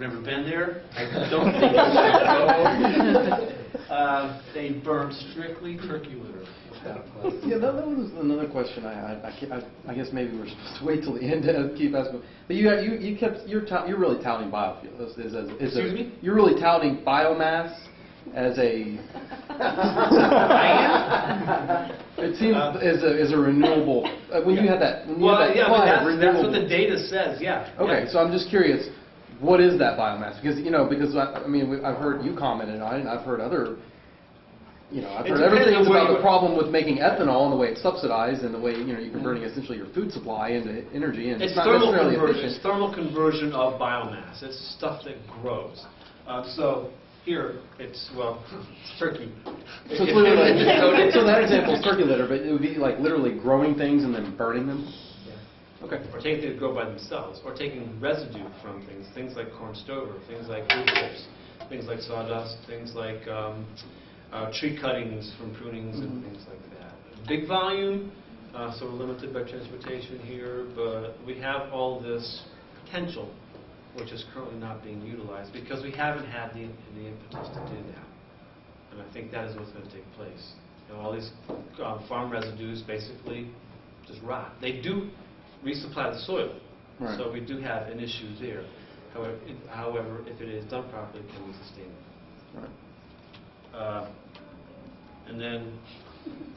never been there. I don't think you should go. They burn strictly turkey litter. Yeah, that was another question I had. I guess maybe we're supposed to wait till the end to keep asking. But you're really touting biofuels. Excuse me? You're really touting biomass as a. It seems as a renewable. When you had that. That's what the data says. Yeah. Okay, so I'm just curious. What is that biomass? Because I mean I've heard you commented on it, and I've heard other. I've heard everything about the problem with making ethanol and the way it's subsidized and the way you're converting essentially your food supply into energy, and it's not necessarily efficient. It's thermal conversion of biomass. It's stuff that grows. So here it's turkey. So it's literally so that example is turkey litter, but it would be like literally growing things and then burning them. Yeah. Okay. Or taking things that grow by themselves, or taking residue from things like corn stover, things like wood chips, things like sawdust, things like. Tree cuttings from prunings and things like that. Big volume, so we're limited by transportation here, but we have all this potential, which is currently not being utilized because we haven't had the impetus to do that. And I think that is what's going to take place. All these farm residues basically just rot. They do resupply the soil, right. So we do have an issue there. However, if it is done properly, it can be sustainable. Right. And then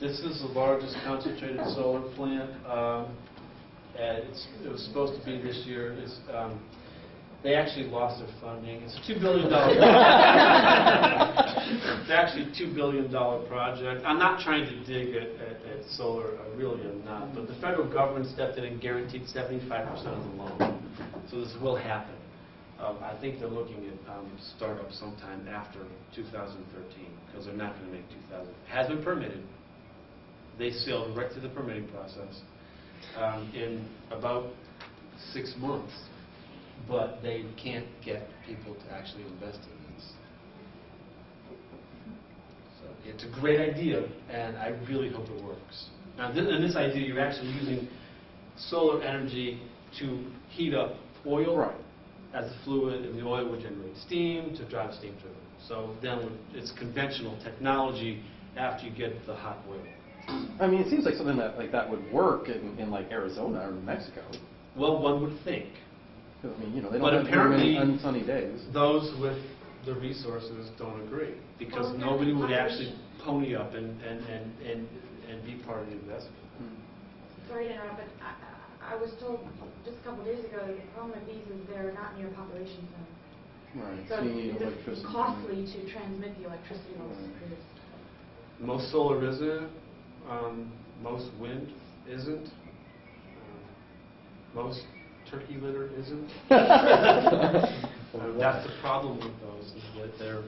this is the largest concentrated solar plant. It was supposed to be this year. They actually lost their funding. It's a $2 billion project. It's actually a $2 billion project. I'm not trying to dig at solar. I really am not. But the federal government stepped in and guaranteed 75% of the loan. So this will happen. I think they're looking at startup sometime after 2013 because they're not going to make 2000. It has been permitted. They sailed right through the permitting process in about 6 months, but they can't get people to actually invest in this. So it's a great idea, and I really hope it works. Now, in this idea, you're actually using solar energy to heat up oil. Right. As the fluid, and the oil would generate steam to drive steam turbine. So then it's conventional technology after you get the hot oil. I mean, it seems like something that would work in like Arizona or New Mexico. Well, one would think. I mean, they don't have very many unsunny days. Those with the resources don't agree because nobody would actually pony up and be part of the investment. Sorry to interrupt, but I was told just a couple of days ago that the problem with these is they're not near population centers. Right. So it's costly to transmit the electricity that's produced. Most solar isn't. Most wind isn't. Most turkey litter isn't. That's the problem with those, is that they're.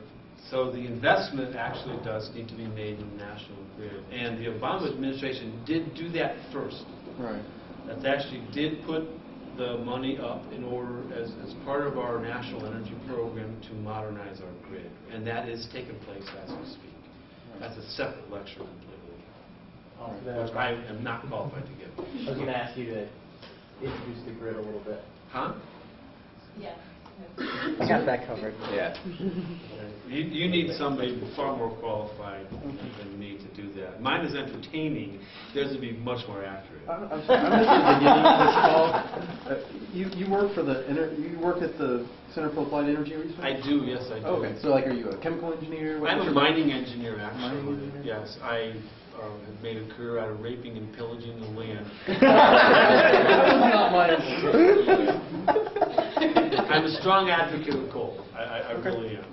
So the investment actually does need to be made in the national grid. And the Obama administration did do that first. Right. That actually did put the money up in order as part of our national energy program to modernize our grid. And that is taking place as we speak. That's a separate lecture completely, which I am not qualified to give. I was going to ask you to introduce the grid a little bit. Huh? Yes. I got that covered. Yeah. You need somebody far more qualified than me to do that. Mine is entertaining. Theirs would be much more accurate. I'm sorry. I missed the beginning of this call. You work for you work at the Center for Applied Energy Research? I do. Yes, I do. Okay. So, are you a chemical engineer? I'm a mining engineer, actually. Mining engineer? Yes, I have made a career out of raping and pillaging the land. That was not my I'm a strong advocate of coal. I really am.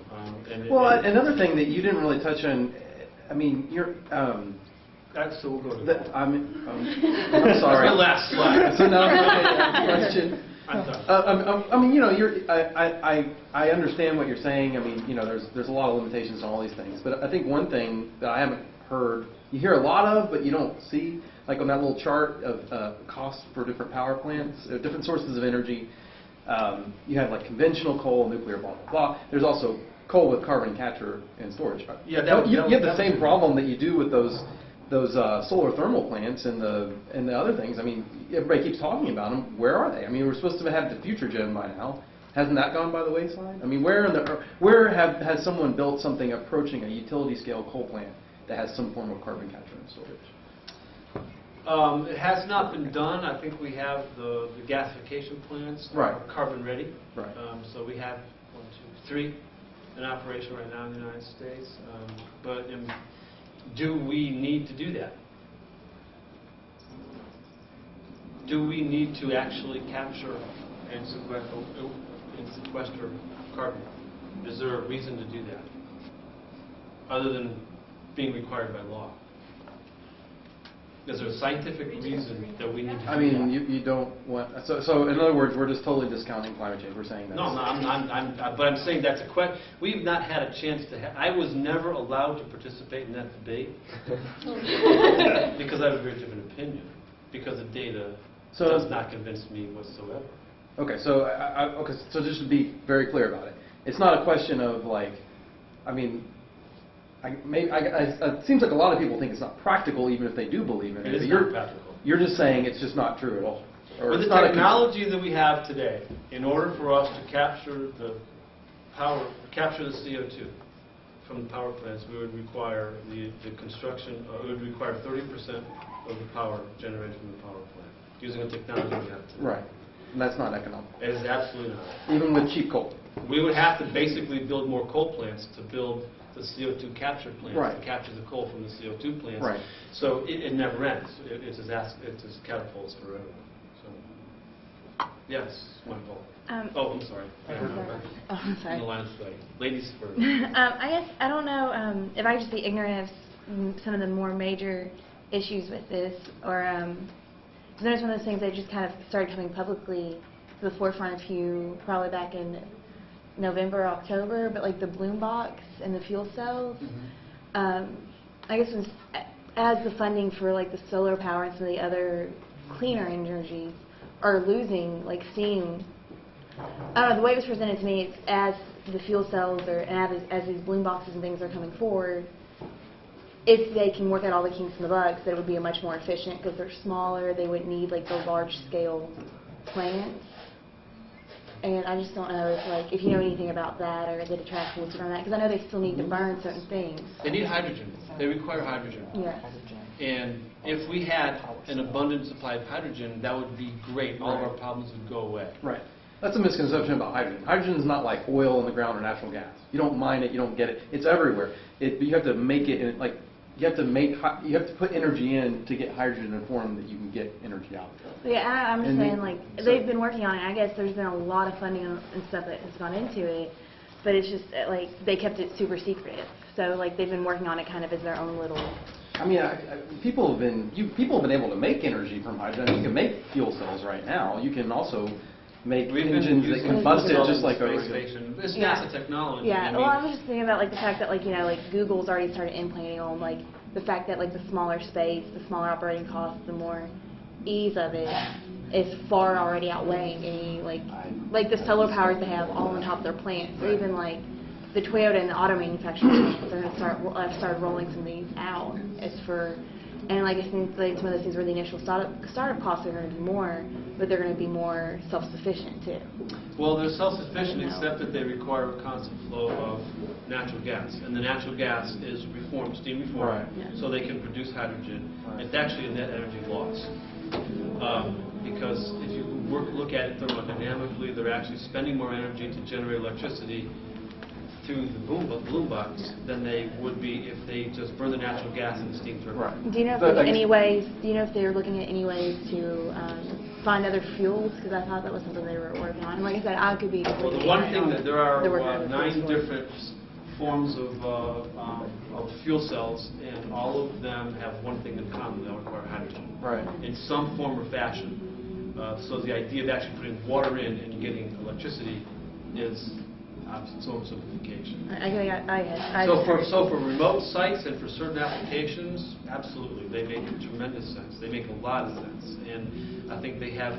Another thing that you didn't really touch on, I mean, you're. So we'll go to I'm sorry. That's the last slide. So now question. I'm done. I mean, I understand what you're saying. I mean, there's a lot of limitations on all these things. But I think one thing that I haven't heard, you hear a lot of, but you don't see, like on that little chart of costs for different power plants, different sources of energy. You have like conventional coal, nuclear, blah, blah, blah. There's also coal with carbon capture and storage. Yeah, you have the same problem that you do with those solar thermal plants and the other things. I mean, everybody keeps talking about them. Where are they? I mean, we're supposed to have the future gen by now. Hasn't that gone by the wayside? I mean, has someone built something approaching a utility scale coal plant that has some form of carbon capture and storage? It has not been done. I think we have the gasification plants Right. are carbon ready. Right. So we have 3 in operation right now in the United States. But do we need to do that? Do we need to actually capture and sequester carbon? Is there a reason to do that, other than being required by law? Is there a scientific reason that we need to do I mean, that? you don't want, so in other words, we're just totally discounting climate change. We're saying that. No, but I'm saying that's a question. We've not had a chance to I was never allowed to participate in that debate because I have a very different opinion, because the data does not convince me whatsoever. Okay, so okay, so just to be very clear about it, it's not a question of like, I mean, it seems like a lot of people think it's not practical, even if they do believe in it. It is But not practical. You're just saying it's just not true at all. Or With it's the not technology that we have today, in order for us to capture the CO2 from the power plants, we would require the construction. It would require 30% of the power generated from the power plant using the technology we have today. Right, and that's not economical. It is absolutely not. Even with cheap coal. We would have to basically build more coal plants to build the CO2 capture plants, Right. to capture the coal from the CO2 plants. Right. So it never ends. It just catapults forever. So, yes, Michael. Um, I'm sorry. Oh, I'm sorry. In the line of sight. Ladies first. I guess, I don't know if I could just be ignorant of some of the more major issues with this, or because it's one of those things that just kind of started coming publicly to the forefront probably back in November, October, but like the bloom box and the fuel cells. I guess as the funding for like the solar power and some of the other cleaner energies are losing like steam. I don't know, the way it was presented to me, it's as the fuel cells and as these bloom boxes and things are coming forward, if they can work out all the kinks and the bugs, that it would be a much more efficient, because they're smaller, they wouldn't need like the large scale plants. And I just don't know if you know anything about that, or the detractions from that, because I know they still need to burn certain things. They need hydrogen. They require hydrogen. Yeah. And if we had an abundant supply of hydrogen, that would be great. All of our problems would go away. Right. That's a misconception about hydrogen. Hydrogen is not like oil in the ground or natural gas. You don't mine it, you don't get it. It's everywhere. But you have to make it in you have to put energy in to get hydrogen in a form that you can get energy out. Yeah, I'm just saying, like, so they've been working on it. I guess there's been a lot of funding and stuff that has gone into it, but it's just like they kept it super secretive. So like they've been working on it kind of as their own little. I mean, people have been able to make energy from hydrogen. I mean, you can make fuel cells right now. You can also make engines that combust it just like a space station. It's Yeah. NASA technology. Yeah, I mean, well, I was just thinking about like the fact that like like Google's already started implanting on like the fact that like the smaller space, the smaller operating costs, the more ease of it is far already outweighing any like the solar powers they have all on top of their plants, or even like the Toyota and the auto manufacturers are going to start rolling some of these out as for. And like I think like some of those things where the initial startup costs are going to be more, but they're going to be more self-sufficient too. Well, they're self-sufficient except that they require a constant flow of natural gas, and the natural gas is steam reformed, Right. Yeah. so they can produce hydrogen. Right. It's actually a net energy loss because if you look at it thermodynamically, they're actually spending more energy to generate electricity through the bloom box than they would be if they just burn the natural gas in the steam turbine. Right. Do you know if But there's I any guess- ways? Do you know if they're looking at any ways to find other fuels? Because I thought that was something they were working on. And like I said, I could be. Well, the one thing that there are They're working on the 9 fuels. different forms of fuel cells, and all of them have one thing in common: they all require hydrogen Right. in some form or fashion. So the idea of actually putting water in and getting electricity is its own simplification. So for remote sites and for certain applications, absolutely, they make tremendous sense. They make a lot of sense, and I think they have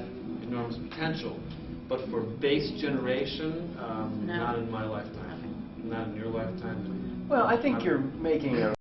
enormous potential. But for base generation, No. not in my lifetime, not in your lifetime. Well, I think you're making a